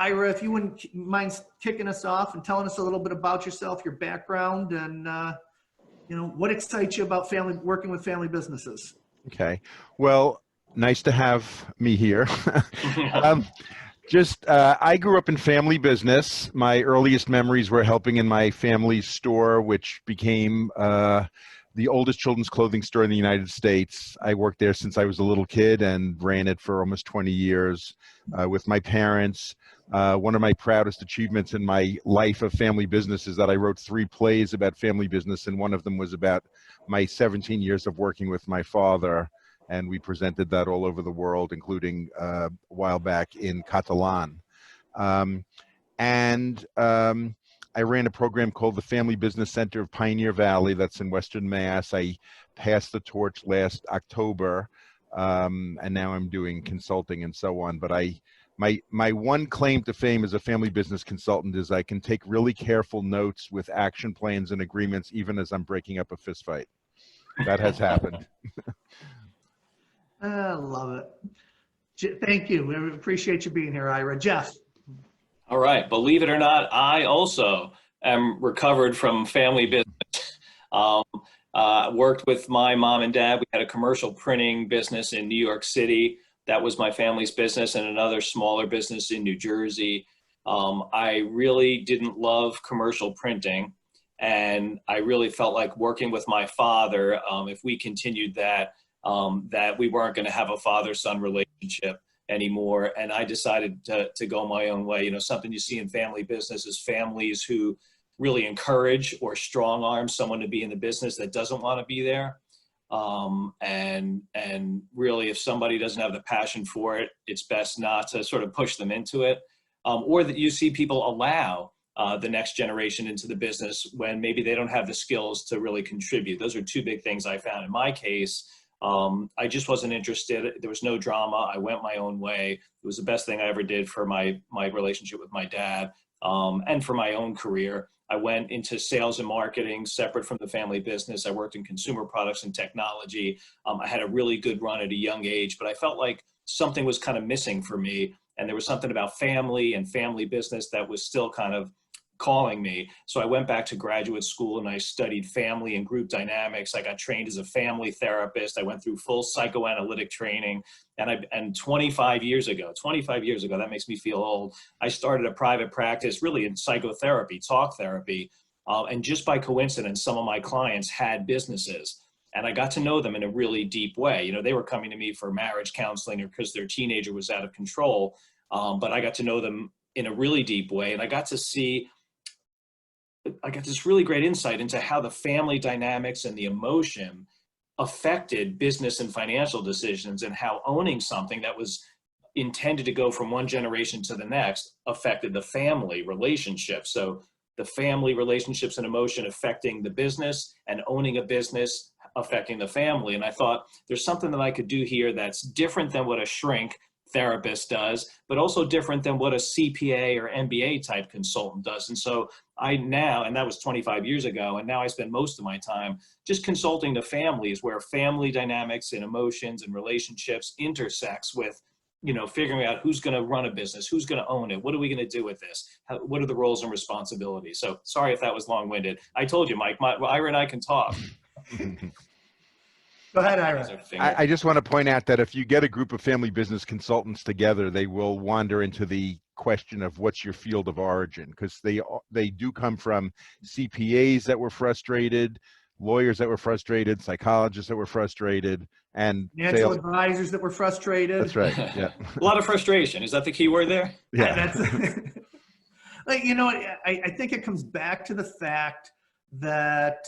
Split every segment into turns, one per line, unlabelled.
Ira, if you wouldn't mind kicking us off and telling us a little bit about yourself, your background, and what excites you about working with family businesses?
Okay. Well, nice to have me here. I grew up in family business. My earliest memories were helping in my family's store, which became the oldest children's clothing store in the United States. I worked there since I was a little kid and ran it for almost 20 years with my parents. One of my proudest achievements in my life of family business is that I wrote 3 plays about family business, and one of them was about my 17 years of working with my father. And we presented that all over the world, including a while back in Catalan. I ran a program called the Family Business Center of Pioneer Valley that's in Western Mass. I passed the torch last October, and now I'm doing consulting and so on. But my one claim to fame as a family business consultant is I can take really careful notes with action plans and agreements even as I'm breaking up a fist fight. That has happened.
I love it. Thank you. We appreciate you being here, Ira. Jeff.
All right. Believe it or not, I also am recovered from family business. Worked with my mom and dad. We had a commercial printing business in New York City. That was my family's business, and another smaller business in New Jersey. I really didn't love commercial printing, and I really felt like working with my father, if we continued that, that we weren't going to have a father-son relationship anymore. And I decided to go my own way. Something you see in family business is families who really encourage or strong arm someone to be in the business that doesn't want to be there. And really, if somebody doesn't have the passion for it, it's best not to sort of push them into it. Or that you see people allow the next generation into the business when maybe they don't have the skills to really contribute. Those are 2 big things I found in my case. I just wasn't interested. There was no drama. I went my own way. It was the best thing I ever did for my relationship with my dad, and for my own career. I went into sales and marketing separate from the family business. I worked in consumer products and technology. I had a really good run at a young age, but I felt like something was kind of missing for me. And there was something about family and family business that was still kind of calling me. So I went back to graduate school and I studied family and group dynamics. I got trained as a family therapist. I went through full psychoanalytic training. And 25 years ago, that makes me feel old, I started a private practice really in psychotherapy, talk therapy. And just by coincidence, some of my clients had businesses. And I got to know them in a really deep way. They were coming to me for marriage counseling or because their teenager was out of control. But I got to know them in a really deep way. And I got this really great insight into how the family dynamics and the emotion affected business and financial decisions, and how owning something that was intended to go from one generation to the next affected the family relationship. So the family relationships and emotion affecting the business, and owning a business affecting the family. And I thought there's something that I could do here that's different than what a shrink therapist does, but also different than what a CPA or MBA type consultant does. And so and that was 25 years ago, and now I spend most of my time just consulting to families where family dynamics and emotions and relationships intersects with, figuring out who's going to run a business, who's going to own it, what are we going to do with this, what are the roles and responsibilities. So sorry if that was long-winded. I told you, Mike, Ira and I can talk.
Go ahead, Ira.
I just want to point out that if you get a group of family business consultants together, they will wander into the question of what's your field of origin, because they do come from CPAs that were frustrated, lawyers that were frustrated, psychologists that were frustrated, and
financial advisors that were frustrated.
That's right. Yeah.
A lot of frustration. Is that the key word there?
Yeah.
I think it comes back to the fact that,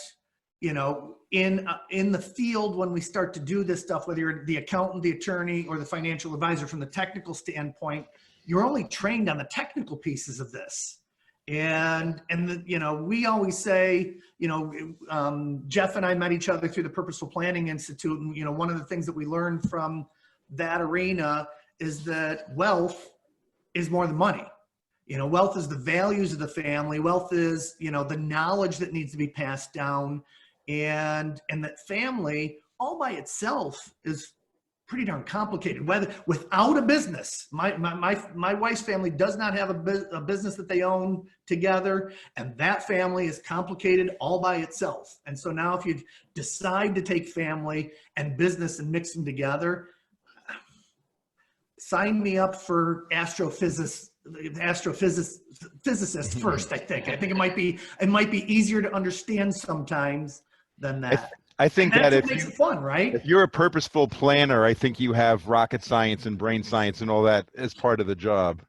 in the field, when we start to do this stuff, whether you're the accountant, the attorney, or the financial advisor, from the technical standpoint, you're only trained on the technical pieces of this. And we always say, Jeff and I met each other through the Purposeful Planning Institute. And, one of the things that we learned from that arena is that wealth is more than money. Wealth is the values of the family. Wealth is, the knowledge that needs to be passed down. And that family all by itself is pretty darn complicated. Whether without a business, my wife's family does not have a business that they own together, and that family is complicated all by itself. And so now, if you decide to take family and business and mix them together, sign me up for physicist first. I think it might be easier to understand sometimes than that.
I think
and
that
that's what makes it fun, right?
if you're a purposeful planner, I think you have rocket science and brain science and all that as part of the job.